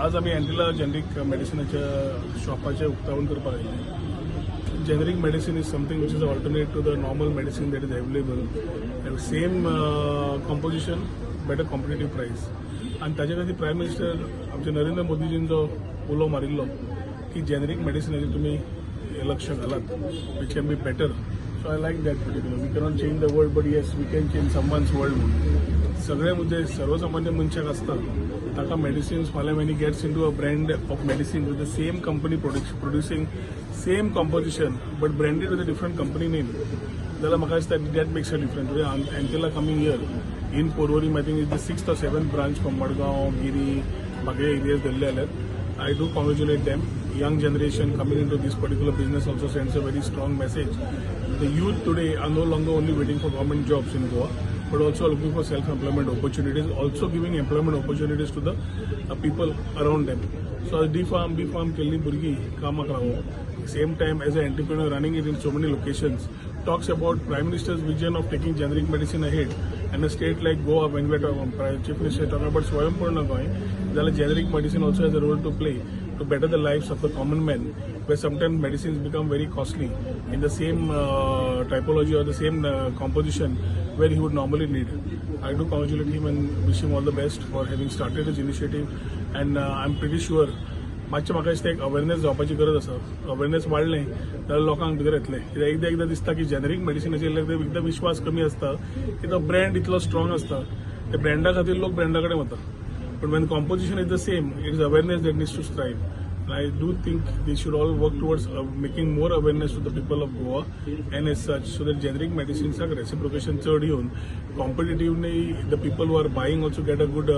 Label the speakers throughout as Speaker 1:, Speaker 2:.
Speaker 1: आज आम्ही एंटीला जेनरिक मेडिसिनाच्या शॉपाचे उक्तावण करपाक आयिल्ले. Generic medicine is something which is an alternate to the normal medicine that is available. Same composition, better competitive price. आणि ताजे खातीर प्रायम मिनिस्टर आमचे नरेंद्र मोदीजींचो उलो मारिल्लो की जेनरिक मेडिसिनाचेर तुमी लक्ष घालात, which can be better. So I like that particular. We cannot change the world, but yes, we can change someone's world. सगळे म्हणजे सर्वसामान्य मनशाक आसता ताका मेडिसिन्स फाल्यां when he gets into a brand of medicine with the same company producing same composition but branded with a different company name, जाल्यार म्हाका दिसता that makes a difference. Today Antilla coming here in Porvorim, I think is the 6th or 7th branch from Madgaon, Giri, Bagre areas dhille aल्यात. I do congratulate them. Young generation coming into this particular business also sends a very strong message. The youth today are no longer only waiting for government jobs in Goa, but also looking for self-employment opportunities, also giving employment opportunities to the people around them. So as D-Farm, B-Farm, Kelly Burgi, Kamak Rao, same time as an entrepreneur running it in so many locations, talks about Prime Minister's vision of taking generic medicine ahead. And a state like Goa, when we are talking, Chief Minister talking about Swayampoorna going, the generic medicine also has a role to play to better the lives of the common man, where sometimes medicines become very costly in the same typology or the same composition where he would normally need. I do congratulate him and wish him all the best for having started his initiative. And I'm pretty sure मातशें म्हाका दिसता एक awareness जावपाची गरज आसा. Awareness वाडलें जाल्यार लोकांक भितर येतलें. कित्याक एकदां दिसता की जेनरिक मेडिसिनाचेर एकदां विश्वास कमी आसता की तो ब्रँड इतलो स्ट्रॉंग आसता, त्या ब्रँडा खातीर लोक ब्रँडा कडेन वता. But when composition is the same, it is awareness that needs to strive. And I do think they should all work towards making more awareness to the people of Goa and as such, so that generic medicines are reciprocation chad येवन competitively the people who are buying also get a good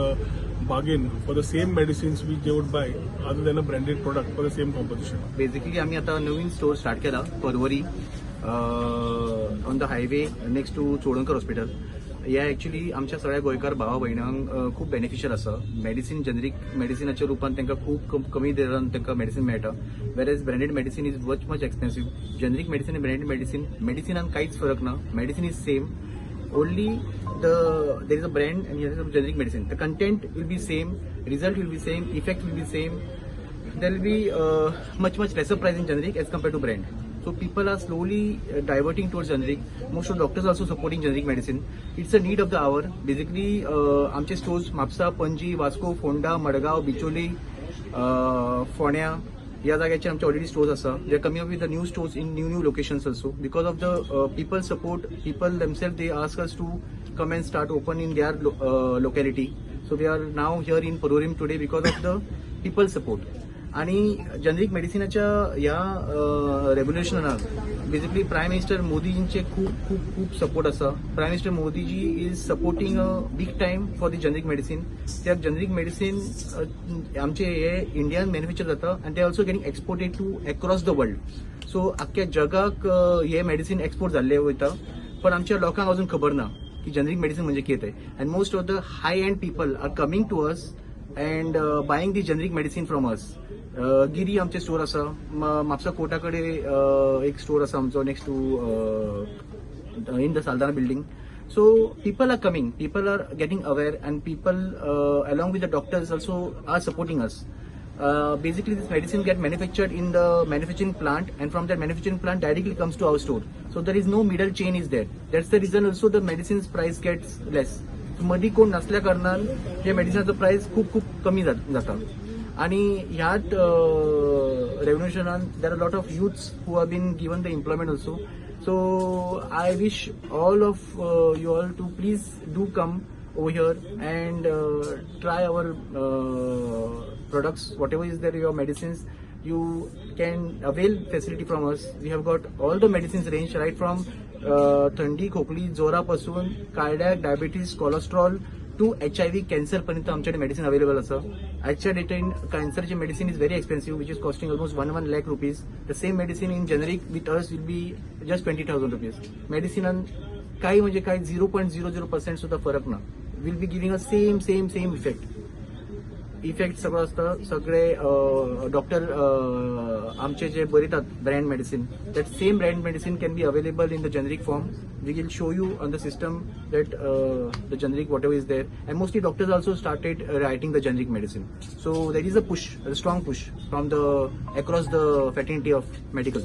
Speaker 1: bargain for the same medicines which they would buy other than a branded product for the same composition.
Speaker 2: Basically आम्ही आता नवीन store start केला परवरी on the highway next to Chodankar hospital. ह्या actually आमच्या सगळ्या गोंयकार भावा भयणांक खूप beneficial आसा. मेडिसीन जेनरिक मेडिसिनाच्या रूपान तांकां खूप कमी दरान तांकां मेडिसीन मेळटा, whereas branded medicine is much expensive. Generic medicine आनी ब्रँडेड मेडिसिनान कांयच फरक ना. Medicine is same, only there is a brand and here is a generic medicine. The content will be same, result will be same, effect will be same. There will be much lesser price in generic as compared to brand. So people are slowly diverting towards generic. Most of the doctors are also supporting generic medicine. It's a need of the hour. Basically, आमचे stores Mapusa, Panaji, Vasco, Ponda, Madgaon, Bicholim, फोण्या या जाग्याचे आमचे already stores आसा. They are coming up with the new stores in new locations also. Because of the people support, people themselves they ask us to come and start open in their locality. So we are now here in Porvorim today because of the people support. आणि generic मेडिसिनाच्या ह्या रेव्होल्युशनाक basically prime minister मोदीजींचे खूप support आसा. Prime minister Modiji is supporting a big time for the generic medicine. त्या generic medicine आमचे हे इंडियान मॅन्युफॅक्चर जाता आणि ते also getting exported to across the world. So अख्ख्या जगाक हे मेडिसिन एक्सपोर्ट जाल्ले वयता, पण आमच्या लोकांक अजून खबर ना की जेनरिक मेडिसिन म्हणजे कितें. And most of the high end people are coming to us and buying the generic medicine from us. गिरी आमचे स्टोर आसा, म्हापसा कोर्टा कडेन एक स्टोर आसा आमचो next to in the Saldanha building. So people are coming, people are getting aware, and people along with the doctors also are supporting us. Basically this medicine get manufactured in the manufacturing plant, and from that manufacturing plant directly comes to our store. So there is no middle chain is there. That's the reason also the medicine's price gets less. मधी कोण नसल्या कारणान हे मेडिसिनाचो price खूप कमी जाता. आणि ह्यात रेव्होल्युशनान there are lot of youths who have been given the employment also. So I wish all of you all to please do come over here and try our products, whatever is there, your medicines. You can avail facility from us. We have got all the medicines range right from थंडी, खोकली, जोरापासून cardiac, diabetes, cholesterol to HIV, cancer पर्यंत आमच्याकडे medicine available आसा. आजच्या डेटान कॅन्सरचे medicine is very expensive, which is costing almost 1 lakh rupees. The same medicine in generic with us will be just 20,000 rupees. मेडिसिनान काही म्हणजे काही 0.00% सुद्धा फरक ना. Will be giving a same effect. Effect सगळं असतं. सगळे डॉक्टर आमचे जे बरयतात brand medicine, that same brand medicine can be available in the generic form. We will show you on the system that the generic whatever is there. And mostly doctors also started writing the generic medicine. So there is a push, a strong push from the across the fraternity of medical.